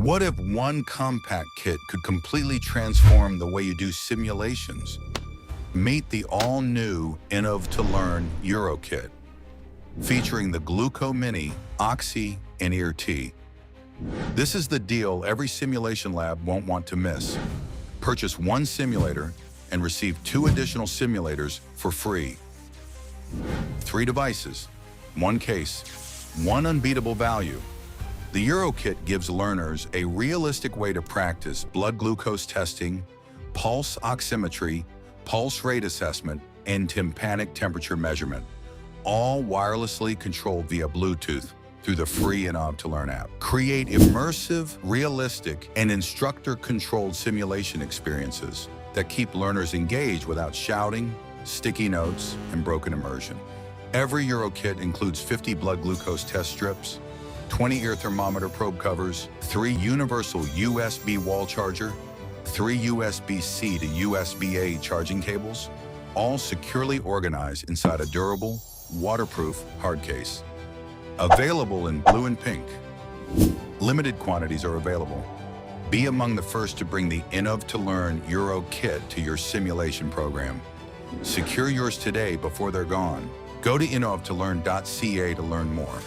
What if one compact kit could completely transform the way you do simulations? Meet the all-new Innov2Learn Euro Kit, featuring the Gluco-mini, Oxy, and Ear-T. This is the deal every simulation lab won't want to miss. Purchase one simulator and receive 2 additional simulators for free. 3 devices, 1 case, 1 unbeatable value. The Euro Kit gives learners a realistic way to practice blood glucose testing, pulse oximetry, pulse rate assessment, and tympanic temperature measurement, all wirelessly controlled via Bluetooth through the free Innov2Learn app. Create immersive, realistic, and instructor-controlled simulation experiences that keep learners engaged without shouting, sticky notes, and broken immersion. Every Euro Kit includes 50 blood glucose test strips, 20 ear thermometer probe covers, 3 universal USB wall charger, 3 USB-C to USB-A charging cables, all securely organized inside a durable, waterproof hard case. Available in blue and pink. Limited quantities are available. Be among the first to bring the Innov2Learn Euro Kit to your simulation program. Secure yours today before they're gone. Go to Innov2Learn.ca to learn more.